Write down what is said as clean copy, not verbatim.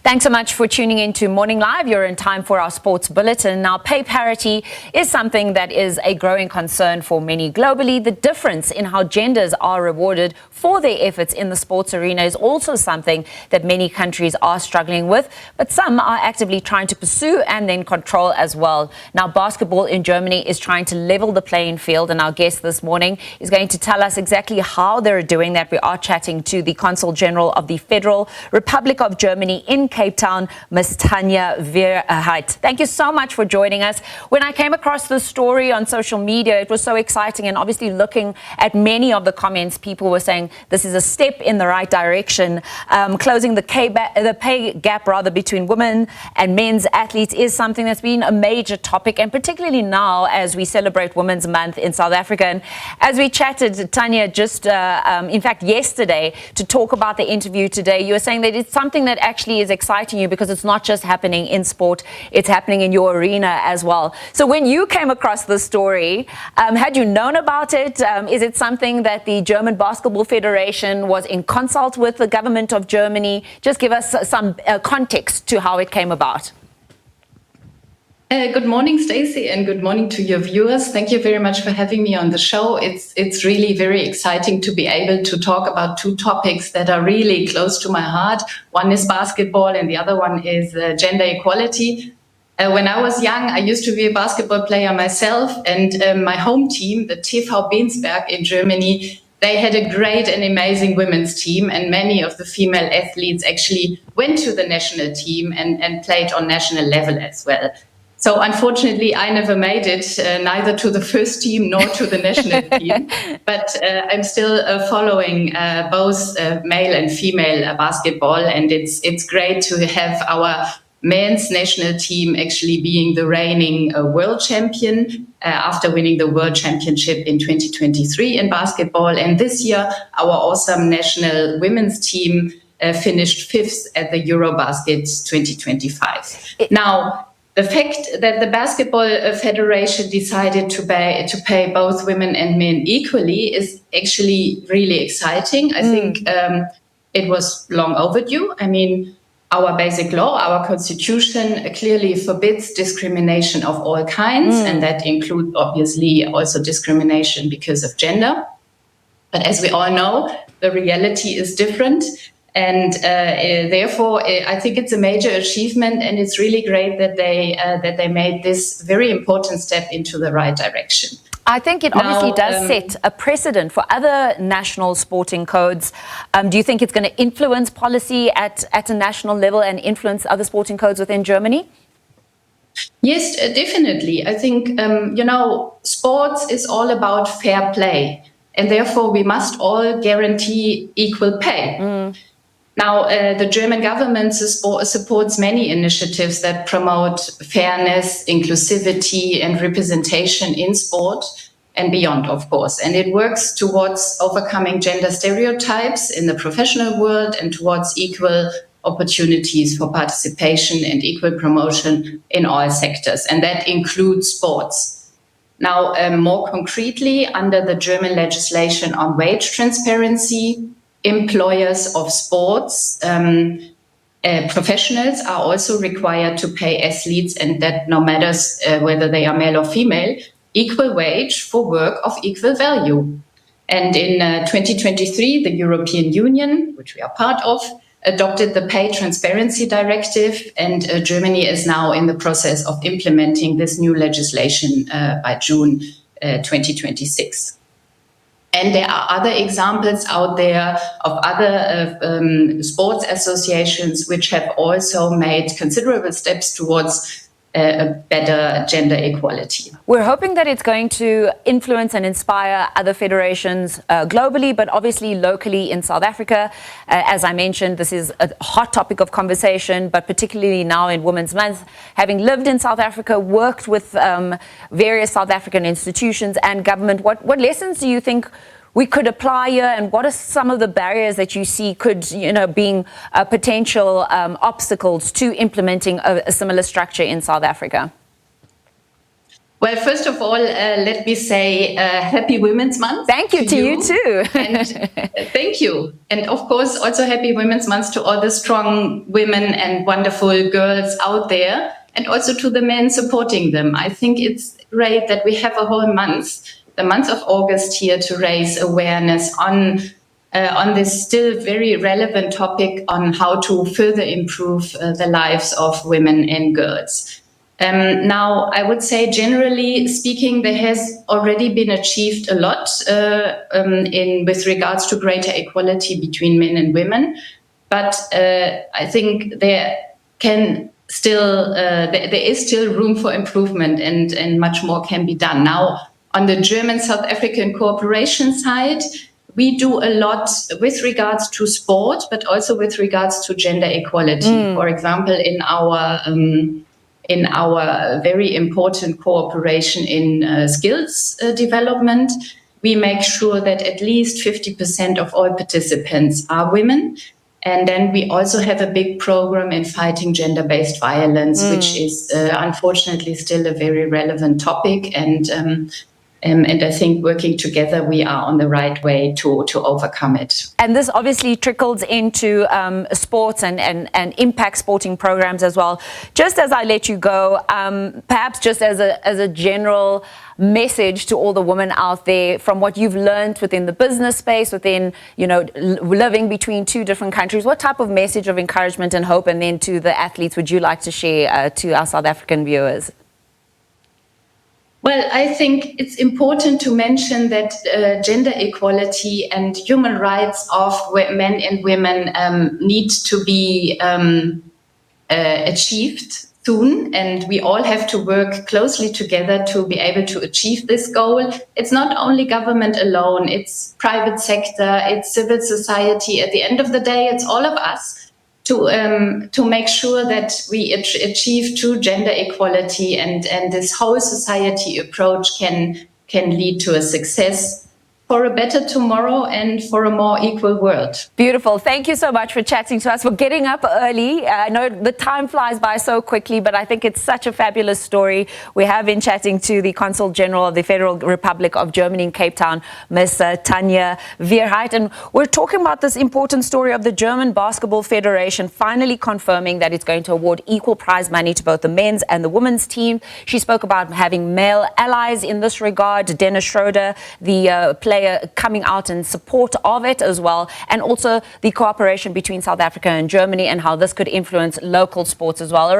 Thanks so much for tuning in to Morning Live. You're in time for our sports bulletin. Now, pay parity is something that is a growing concern for many globally. The difference in how genders are rewarded for their efforts in the sports arena is also something that many countries are struggling with, but some are actively trying to pursue and then control as well. Now, basketball in Germany is trying to level the playing field, and our guest this morning is going to tell us exactly how they're doing that. We are chatting to the Consul General of the Federal Republic of Germany in Cape Town, Ms. Tanya Werheirt. Thank you so much for joining us. When I came across this story on social media, it was so exciting, and obviously looking at many of the comments, people were saying this is a step in the right direction. Closing the pay gap rather between women and men's athletes is something that's been a major topic, and particularly now as we celebrate Women's Month in South Africa. And as we chatted, Tanya, just in fact yesterday, to talk about the interview today, you were saying that it's something that actually is exciting you because it's not just happening in sport, it's happening in your arena as well. So when you came across the story, had you known about it? Is it something that the German Basketball Federation was in consult with the government of Germany? Just give us some context to how it came about. Good morning, Stacey, and good morning to your viewers. Thank you very much for having me on the show. It's really very exciting to be able to talk about two topics that are really close to my heart. One is basketball and the other one is gender equality. When I was young, I used to be a basketball player myself, and my home team, the TV Bensberg in Germany, they had a great and amazing women's team, and many of the female athletes actually went to the national team and played on national level as well. So unfortunately, I never made it, neither to the first team nor to the national team. But I'm still following both male and female basketball, and it's great to have our men's national team actually being the reigning world champion after winning the world championship in 2023 in basketball. And this year, our awesome national women's team finished 5th at the Eurobasket 2025. Now, the fact that the Basketball Federation decided to pay both women and men equally is actually really exciting. I think it was long overdue. I mean, our basic law, our constitution clearly forbids discrimination of all kinds, and that includes obviously also discrimination because of gender. But as we all know, the reality is different. And therefore, I think it's a major achievement, and it's really great that they made this very important step into the right direction. I think it obviously does set a precedent for other national sporting codes. Do you think it's going to influence policy at a national level and influence other sporting codes within Germany? Yes, definitely. I think, sports is all about fair play, and therefore we must all guarantee equal pay. Now, the German government supports many initiatives that promote fairness, inclusivity, and representation in sport and beyond, of course. And it works towards overcoming gender stereotypes in the professional world and towards equal opportunities for participation and equal promotion in all sectors. And that includes sports. Now, more concretely, under the German legislation on wage transparency, employers of sports professionals are also required to pay athletes, and that no matter whether they are male or female, equal wage for work of equal value. And in 2023, the European Union, which we are part of, adopted the Pay Transparency Directive, and Germany is now in the process of implementing this new legislation by June 2026. And there are other examples out there of other sports associations which have also made considerable steps towards a better gender equality. We're hoping that it's going to influence and inspire other federations globally, but obviously locally in South Africa. As I mentioned, this is a hot topic of conversation, but particularly now in Women's Month, having lived in South Africa, worked with various South African institutions and government, what lessons do you think we could apply here, and what are some of the barriers that you see could, being potential obstacles to implementing a similar structure in South Africa? Well, first of all, let me say Happy Women's Month. Thank you to you too. And thank you. And of course, also Happy Women's Month to all the strong women and wonderful girls out there, and also to the men supporting them. I think it's great that we have a whole month, the month of August here, to raise awareness on this still very relevant topic on how to further improve the lives of women and girls. Now, I would say, generally speaking, there has already been achieved a lot with regards to greater equality between men and women. But I think there is still room for improvement, and much more can be done. Now, on the German-South African cooperation side, we do a lot with regards to sport, but also with regards to gender equality. For example, in our very important cooperation in skills development, we make sure that at least 50% of all participants are women. And then we also have a big program in fighting gender-based violence, which is unfortunately still a very relevant topic. And I think working together, we are on the right way to overcome it. And this obviously trickles into sports and impact sporting programs as well. Just as I let you go, perhaps just as a general message to all the women out there, from what you've learned within the business space, within, living between two different countries, what type of message of encouragement and hope, and then to the athletes, would you like to share to our South African viewers? Well, I think it's important to mention that gender equality and human rights of men and women need to be achieved soon, and we all have to work closely together to be able to achieve this goal. It's not only government alone, it's private sector, it's civil society. At the end of the day, it's all of us to make sure that we achieve true gender equality, and this whole society approach can lead to a success for a better tomorrow and for a more equal world. Beautiful. Thank you so much for chatting to us, for getting up early. I know the time flies by so quickly, but I think it's such a fabulous story. We have been chatting to the Consul General of the Federal Republic of Germany in Cape Town, Ms. Tanya Werheirt, and we're talking about this important story of the German Basketball Federation finally confirming that it's going to award equal prize money to both the men's and the women's team. She spoke about having male allies in this regard. Dennis Schroeder, the player, coming out in support of it as well, and also the cooperation between South Africa and Germany and how this could influence local sports as well.